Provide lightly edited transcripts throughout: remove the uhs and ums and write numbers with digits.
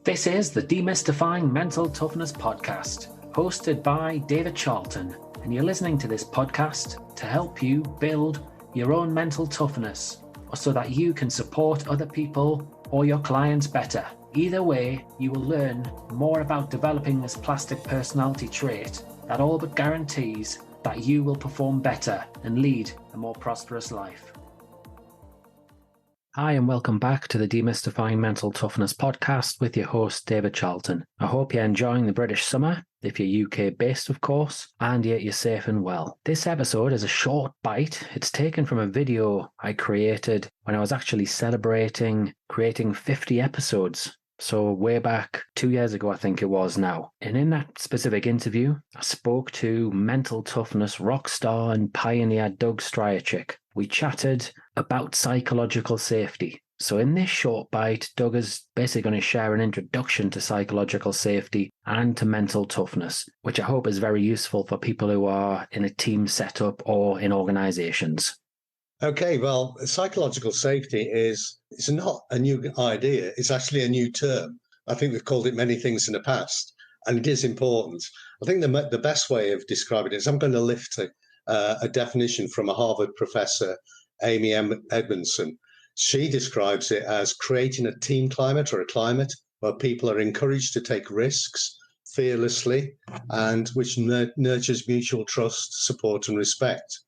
This is the Demystifying Mental Toughness podcast, hosted by David Charlton, and you're listening to this podcast to help you build your own mental toughness, or so that you can support other people or your clients better. Either way, you will learn more about developing this plastic personality trait that all but guarantees that you will perform better and lead a more prosperous life. Hi, and welcome back to the Demystifying Mental Toughness podcast with your host, David Charlton. I hope you're enjoying the British summer, if you're UK based, of course, and yet you're safe and well. This episode is a short bite. It's taken from a video I created when I was actually celebrating creating 50 episodes. So way back 2 years ago, I think it was now. And in that specific interview, I spoke to mental toughness rock star and pioneer Doug Strycharczyk. We chatted about psychological safety. So in this short bite, Doug is basically going to share an introduction to psychological safety and to mental toughness, which I hope is very useful for people who are in a team setup or in organizations. Okay, well, psychological safety is not a new idea. It's actually a new term. I think we've called it many things in the past, and it is important. I think the best way of describing it is I'm going to lift a definition from a Harvard Professor Amy Edmondson. She describes it as creating a team climate or a climate where people are encouraged to take risks fearlessly and which nurtures mutual trust, support and respect.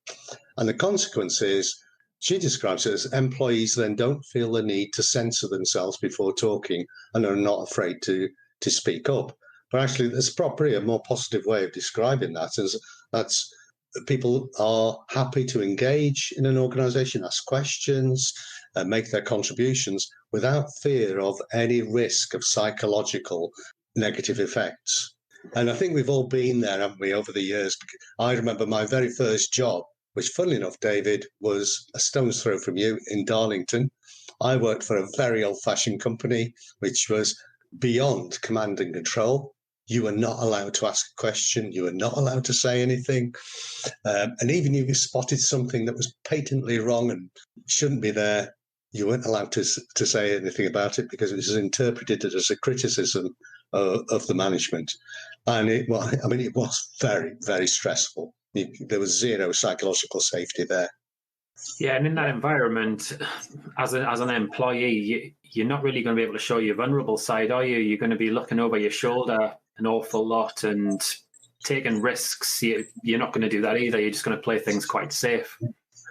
And the consequence is, she describes it as employees then don't feel the need to censor themselves before talking and are not afraid to speak up. But actually, there's probably a more positive way of describing that, is that's people are happy to engage in an organization, ask questions, make their contributions without fear of any risk of psychological negative effects. And I think we've all been there, haven't we, over the years? I remember my very first job, which, funnily enough, David, was a stone's throw from you in Darlington. I worked for a very old-fashioned company, which was beyond command and control. You were not allowed to ask a question. You were not allowed to say anything. And even if you spotted something that was patently wrong and shouldn't be there, you weren't allowed to say anything about it because it was interpreted as a criticism of the management. And it was very, very stressful. There was zero psychological safety there. Yeah, and in that environment, as an employee, you're not really going to be able to show your vulnerable side, are you? You're going to be looking over your shoulder an awful lot and taking risks. You're not going to do that either. You're just going to play things quite safe.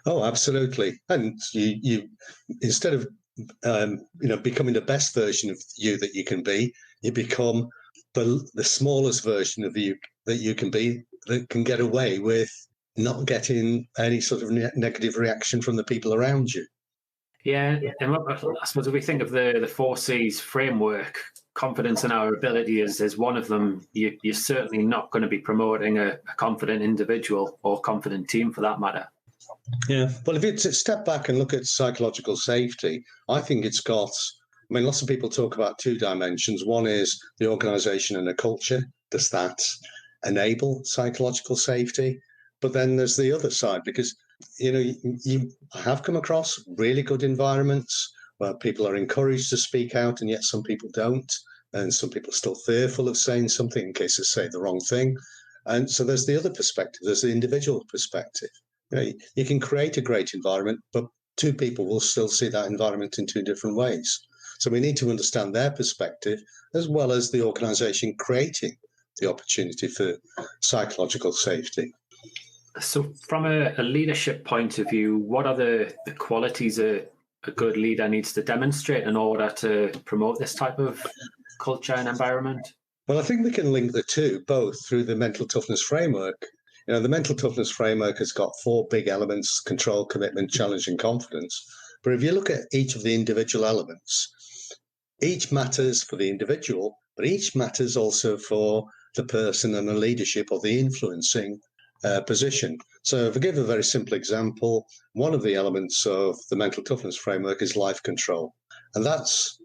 Oh, absolutely. And you instead of becoming the best version of you that you can be, you become the smallest version of you that you can be, that can get away with not getting any sort of negative reaction from the people around you. Yeah, and I suppose if we think of the 4 C's framework, confidence in our ability is one of them. You're certainly not going to be promoting a confident individual or confident team for that matter. Yeah, well, if you step back and look at psychological safety, I think it's got, lots of people talk about 2 dimensions. One is the organization and the culture. Does that enable psychological safety? But then there's the other side, because, you have come across really good environments where people are encouraged to speak out, and yet some people don't. And some people are still fearful of saying something in case they say the wrong thing. And so there's the other perspective. There's the individual perspective. You can create a great environment, but 2 people will still see that environment in 2 different ways. So we need to understand their perspective as well as the organization creating the opportunity for psychological safety. So from a leadership point of view, what are the qualities a good leader needs to demonstrate in order to promote this type of culture and environment? Well, I think we can link the 2 both through the mental toughness framework. The mental toughness framework has got 4 big elements: control, commitment, challenge, and confidence. But if you look at each of the individual elements, each matters for the individual, but each matters also for the person and the leadership or the influencing position. So if I give a very simple example, one of the elements of the mental toughness framework is life control. And that's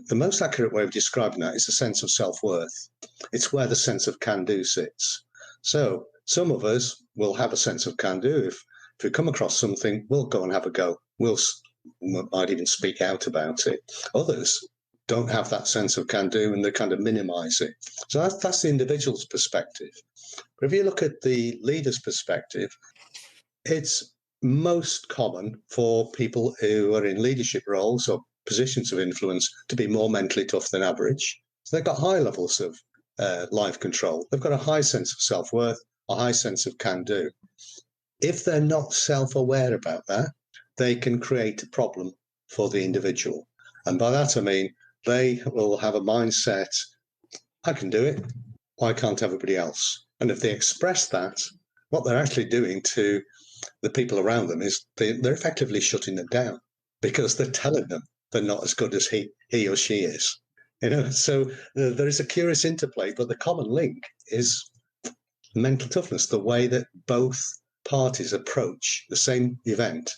the most accurate way of describing that is a sense of self-worth. It's where the sense of can-do sits. So some of us will have a sense of can-do. If we come across something, we'll go and have a go. Might even speak out about it. Others don't have that sense of can-do, and they kind of minimize it. So that's the individual's perspective. But if you look at the leader's perspective, it's most common for people who are in leadership roles or positions of influence to be more mentally tough than average. So they've got high levels of life control. They've got a high sense of self-worth, a high sense of can-do. If they're not self-aware about that, they can create a problem for the individual. And by that, I mean, they will have a mindset, I can do it, why can't everybody else? And if they express that, what they're actually doing to the people around them is they're effectively shutting them down, because they're telling them they're not as good as he or she is. So there is a curious interplay, but the common link is mental toughness, the way that both parties approach the same event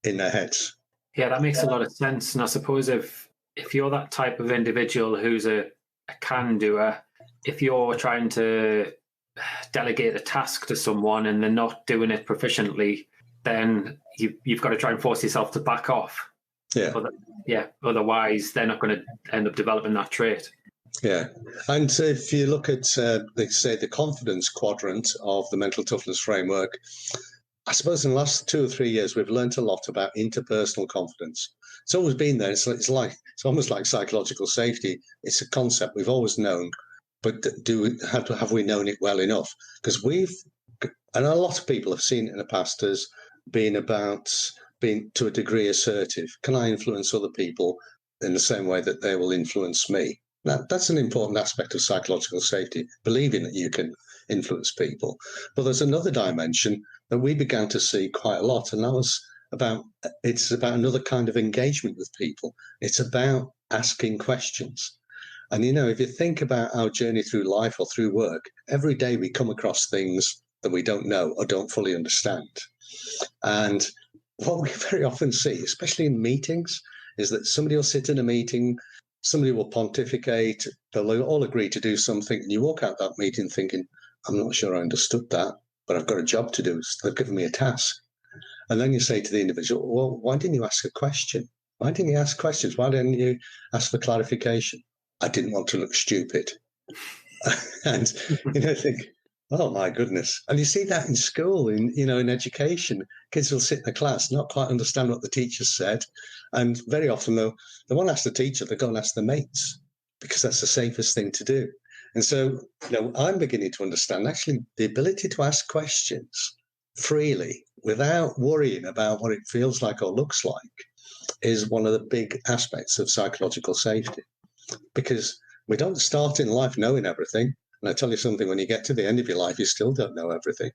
in their heads. Yeah, that makes a lot of sense. And I suppose if you're that type of individual who's a can-doer, if you're trying to delegate a task to someone and they're not doing it proficiently, then you've got to try and force yourself to back off. Otherwise they're not going to end up developing that trait. Yeah. And if you look at, the confidence quadrant of the mental toughness framework, I suppose in the last 2 or 3 years, we've learned a lot about interpersonal confidence. It's always been there. It's almost like psychological safety. It's a concept we've always known, but have we known it well enough? Because and a lot of people have seen it in the past as being about being to a degree assertive. Can I influence other people in the same way that they will influence me? Now, that's an important aspect of psychological safety, believing that you can influence people. But there's another dimension that we began to see quite a lot, and it's about another kind of engagement with people. It's about asking questions. And, if you think about our journey through life or through work, every day we come across things that we don't know or don't fully understand. And what we very often see, especially in meetings, is that somebody will sit in a meeting, somebody will pontificate, they'll all agree to do something, and you walk out that meeting thinking, I'm not sure I understood that, but I've got a job to do. So they've given me a task. And then you say to the individual, well, why didn't you ask a question? Why didn't you ask questions? Why didn't you ask for clarification? I didn't want to look stupid. And, think, oh, my goodness. And you see that in school, in education. Kids will sit in the class, not quite understand what the teacher said. And very often, they won't ask the teacher, they go and ask their mates, because that's the safest thing to do. And so, I'm beginning to understand actually the ability to ask questions freely without worrying about what it feels like or looks like is one of the big aspects of psychological safety. Because we don't start in life knowing everything. And I tell you something, when you get to the end of your life, you still don't know everything.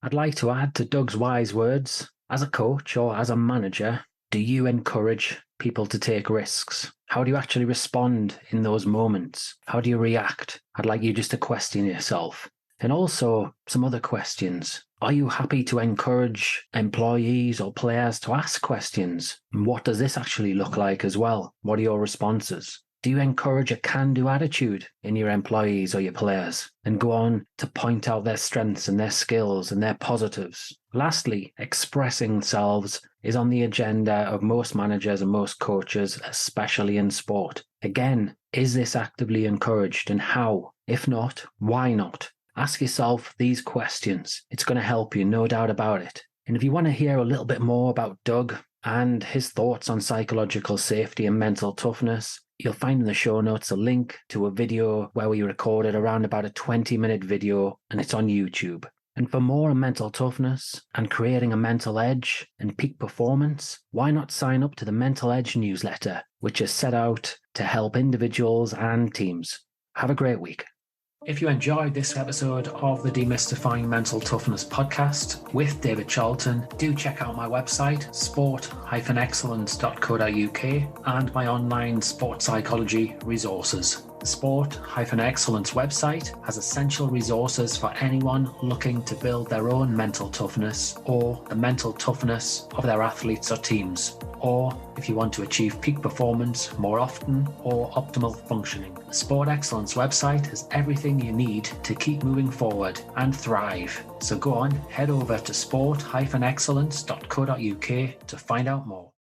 I'd like to add to Doug's wise words. As a coach or as a manager, do you encourage people to take risks? How do you actually respond in those moments? How do you react? I'd like you just to question yourself. And also some other questions. Are you happy to encourage employees or players to ask questions? And what does this actually look like as well? What are your responses? Do you encourage a can-do attitude in your employees or your players and go on to point out their strengths and their skills and their positives? Lastly, expressing themselves is on the agenda of most managers and most coaches, especially in sport. Again, is this actively encouraged, and how? If not, why not? Ask yourself these questions. It's going to help you, no doubt about it. And if you want to hear a little bit more about Doug and his thoughts on psychological safety and mental toughness, you'll find in the show notes a link to a video where we recorded around about a 20-minute video, and it's on YouTube. And for more on mental toughness and creating a mental edge and peak performance, why not sign up to the Mental Edge newsletter, which is set out to help individuals and teams. Have a great week. If you enjoyed this episode of the Demystifying Mental Toughness podcast with David Charlton, do check out my website, sport-excellence.co.uk, and my online sports psychology resources. The Sport Excellence website has essential resources for anyone looking to build their own mental toughness or the mental toughness of their athletes or teams, or if you want to achieve peak performance more often or optimal functioning. The Sport Excellence website has everything you need to keep moving forward and thrive. So go on, head over to sport-excellence.co.uk to find out more.